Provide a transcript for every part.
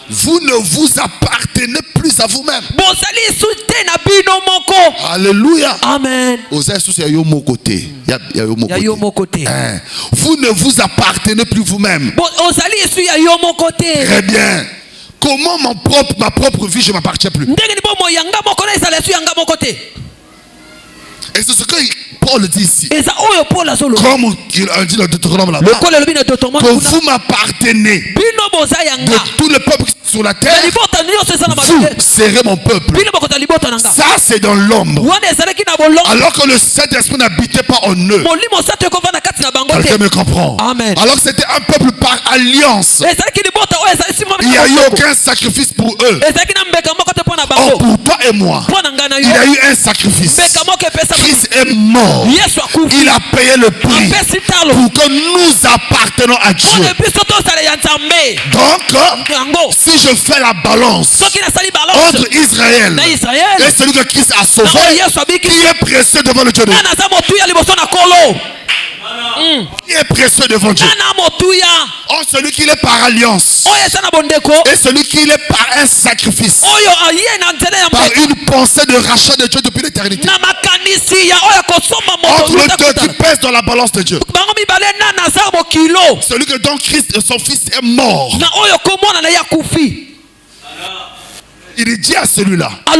Vous ne vous appartenez plus à vous-même. Alléluia. Amen. Vous ne vous appartenez plus vous-même. Très bien. Comment ma propre vie, je ne m'appartiens plus. Et c'est ce que Paul dit ici. Comme il a dit dans Deutéronome là-bas. Que vous m'appartenez de tout le peuple sur la terre. Vous serez mon peuple. Ça c'est dans l'ombre. Alors que le Saint-Esprit n'habitait pas en eux. Quelqu'un me comprend. Amen. Alors que c'était un peuple par alliance. Il n'y a eu aucun sacrifice pour eux. Or pour toi et moi, il y a eu un sacrifice. Christ est mort. Il a payé le prix pour que nous appartenons à Dieu. Donc, si je fais la balance entre Israël et celui que Christ a sauvé, qui est précieux devant le Dieu de Dieu? Qui est précieux devant Dieu? Oh, celui qui est par alliance et celui qui est par un sacrifice, par une pensée de rachat de Dieu depuis l'éternité. Entre les deux qui pèsent dans la balance de Dieu, celui que dans Christ son fils est mort, il dit à celui-là, à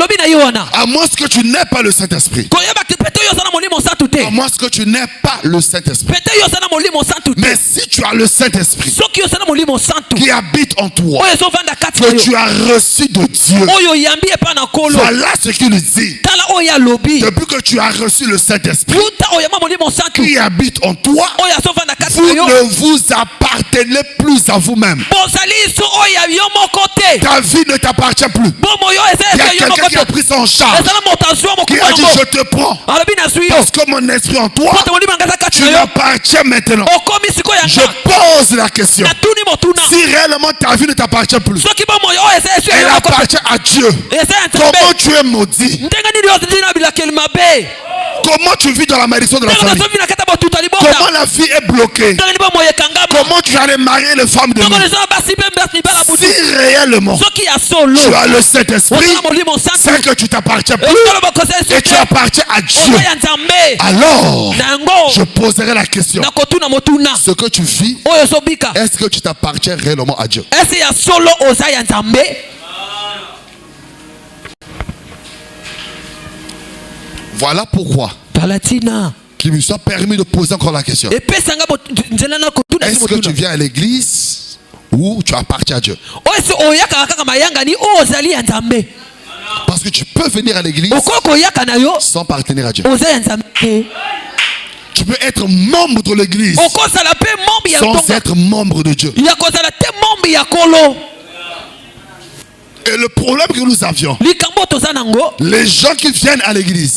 moins que tu n'aies pas le Saint-Esprit, à moins que tu n'aies pas le Saint-Esprit, mais si tu as le Saint-Esprit qui habite en toi, que tu as reçu de Dieu, voilà ce qu'il dit. Depuis que tu as reçu le Saint-Esprit qui habite en toi, vous ne vous appartenez plus à vous-même. Ta vie ne t'appartient plus. Il y a quelqu'un qui a pris ça en charge, qui a dit je te prends parce que mon esprit en toi, tu m'appartiens maintenant. Je pose la question, si réellement ta vie ne t'appartient plus, elle appartient à Dieu, comment tu es maudit? Comment tu vis dans la malédiction de la famille? Comment la vie est bloquée? Comment tu allais marier les femmes de nous? Si réellement tu as le Saint-Esprit, c'est que tu t'appartiens plus et tu appartiens à Dieu. Alors, je poserai la question, ce que tu vis, est-ce que tu t'appartiens réellement à Dieu? Voilà pourquoi qu'il me soit permis de poser encore la question. Est-ce que tu viens à l'église ou tu appartiens à Dieu? Parce que tu peux venir à l'église sans appartenir à Dieu. Tu peux être membre de l'église sans être membre de Dieu. Et le problème que nous avions, les gens qui viennent à l'église,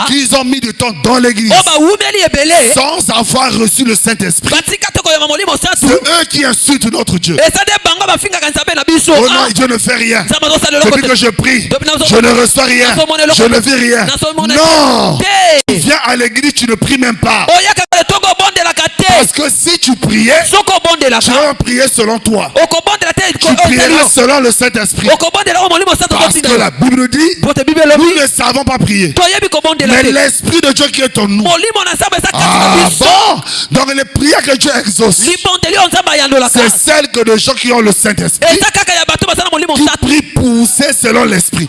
qu'ils ont mis du temps dans l'église sans avoir reçu le Saint-Esprit, c'est eux qui insultent notre Dieu. Oh non, Dieu ne fait rien. Depuis que je prie, je ne reçois rien, je ne vis rien. Non, tu viens à l'église, tu ne pries même pas. Parce que si tu priais, tu vas prier selon toi. Tu prieras selon le Saint-Esprit. Parce que la Bible dit, nous ne savons pas prier, mais l'Esprit de Dieu qui est en nous. Ah bon? Donc les prières que Dieu exauce, c'est celles que les gens qui ont le Saint-Esprit, qui prient poussés selon l'Esprit.